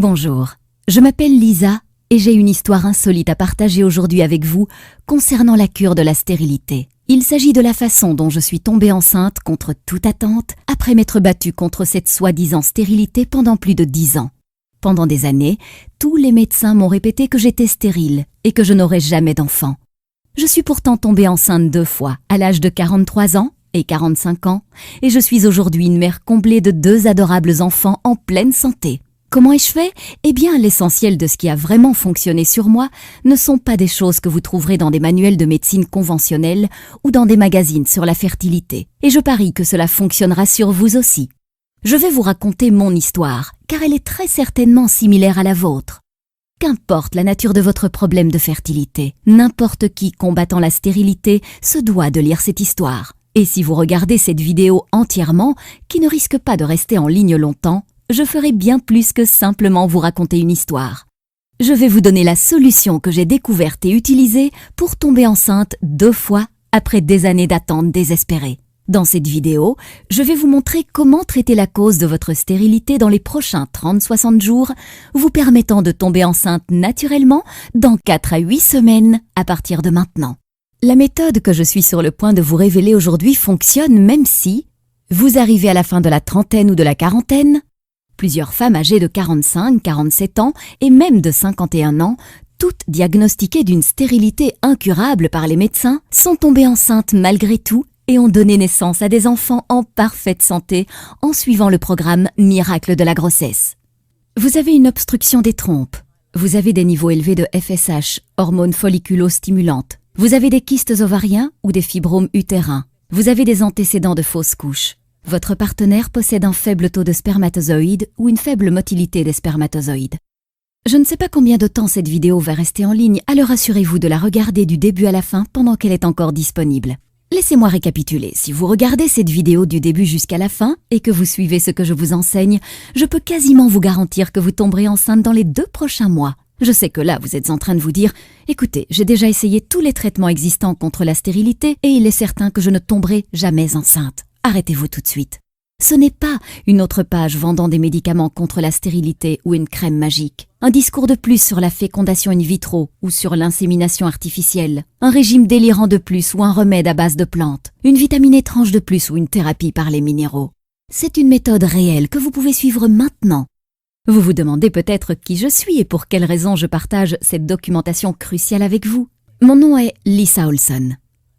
Bonjour, je m'appelle Lisa et j'ai une histoire insolite à partager aujourd'hui avec vous concernant la cure de la stérilité. Il s'agit de la façon dont je suis tombée enceinte contre toute attente après m'être battue contre cette soi-disant stérilité pendant plus de 10 ans. Pendant des années, tous les médecins m'ont répété que j'étais stérile et que je n'aurais jamais d'enfant. Je suis pourtant tombée enceinte 2 fois, à l'âge de 43 ans et 45 ans, et je suis aujourd'hui une mère comblée de 2 adorables enfants en pleine santé. Comment ai-je fait ? Eh bien, l'essentiel de ce qui a vraiment fonctionné sur moi ne sont pas des choses que vous trouverez dans des manuels de médecine conventionnelle ou dans des magazines sur la fertilité. Et je parie que cela fonctionnera sur vous aussi. Je vais vous raconter mon histoire, car elle est très certainement similaire à la vôtre. Qu'importe la nature de votre problème de fertilité, n'importe qui combattant la stérilité se doit de lire cette histoire. Et si vous regardez cette vidéo entièrement, qui ne risque pas de rester en ligne longtemps, je ferai bien plus que simplement vous raconter une histoire. Je vais vous donner la solution que j'ai découverte et utilisée pour tomber enceinte 2 fois après des années d'attente désespérée. Dans cette vidéo, je vais vous montrer comment traiter la cause de votre stérilité dans les prochains 30-60 jours, vous permettant de tomber enceinte naturellement dans 4 à 8 semaines à partir de maintenant. La méthode que je suis sur le point de vous révéler aujourd'hui fonctionne même si vous arrivez à la fin de la trentaine ou de la quarantaine. Plusieurs femmes âgées de 45, 47 ans et même de 51 ans, toutes diagnostiquées d'une stérilité incurable par les médecins, sont tombées enceintes malgré tout et ont donné naissance à des enfants en parfaite santé en suivant le programme Miracle de la grossesse. Vous avez une obstruction des trompes, vous avez des niveaux élevés de FSH, hormones folliculo-stimulantes, vous avez des kystes ovariens ou des fibromes utérins, vous avez des antécédents de fausses couches. Votre partenaire possède un faible taux de spermatozoïdes ou une faible motilité des spermatozoïdes. Je ne sais pas combien de temps cette vidéo va rester en ligne, alors assurez-vous de la regarder du début à la fin pendant qu'elle est encore disponible. Laissez-moi récapituler. Si vous regardez cette vidéo du début jusqu'à la fin et que vous suivez ce que je vous enseigne, je peux quasiment vous garantir que vous tomberez enceinte dans les 2 prochains mois. Je sais que là, vous êtes en train de vous dire « Écoutez, j'ai déjà essayé tous les traitements existants contre la stérilité et il est certain que je ne tomberai jamais enceinte. » Arrêtez-vous tout de suite. Ce n'est pas une autre page vendant des médicaments contre la stérilité ou une crème magique. Un discours de plus sur la fécondation in vitro ou sur l'insémination artificielle. Un régime délirant de plus ou un remède à base de plantes. Une vitamine étrange de plus ou une thérapie par les minéraux. C'est une méthode réelle que vous pouvez suivre maintenant. Vous vous demandez peut-être qui je suis et pour quelles raisons je partage cette documentation cruciale avec vous. Mon nom est Lisa Olson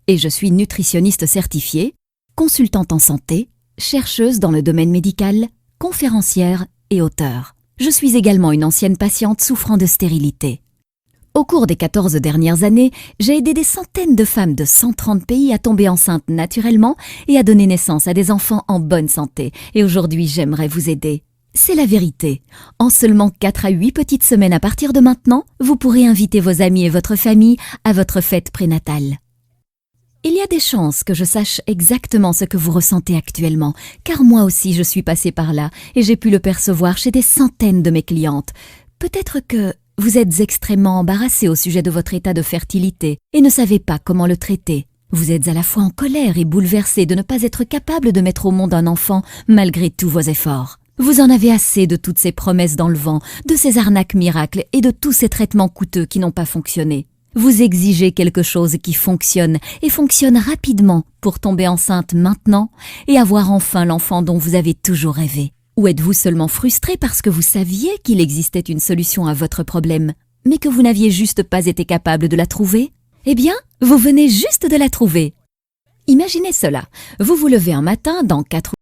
et je suis nutritionniste certifiée, consultante en santé, chercheuse dans le domaine médical, conférencière et auteure. Je suis également une ancienne patiente souffrant de stérilité. Au cours des 14 dernières années, j'ai aidé des centaines de femmes de 130 pays à tomber enceintes naturellement et à donner naissance à des enfants en bonne santé. Et aujourd'hui, j'aimerais vous aider. C'est la vérité. En seulement 4 à 8 petites semaines à partir de maintenant, vous pourrez inviter vos amis et votre famille à votre fête prénatale. Il y a des chances que je sache exactement ce que vous ressentez actuellement, car moi aussi je suis passée par là et j'ai pu le percevoir chez des centaines de mes clientes. Peut-être que vous êtes extrêmement embarrassé au sujet de votre état de fertilité et ne savez pas comment le traiter. Vous êtes à la fois en colère et bouleversé de ne pas être capable de mettre au monde un enfant malgré tous vos efforts. Vous en avez assez de toutes ces promesses dans le vent, de ces arnaques miracles et de tous ces traitements coûteux qui n'ont pas fonctionné. Vous exigez quelque chose qui fonctionne et fonctionne rapidement pour tomber enceinte maintenant et avoir enfin l'enfant dont vous avez toujours rêvé. Ou êtes-vous seulement frustré parce que vous saviez qu'il existait une solution à votre problème, mais que vous n'aviez juste pas été capable de la trouver ? Eh bien, vous venez juste de la trouver. Imaginez cela. Vous vous levez un matin dans 4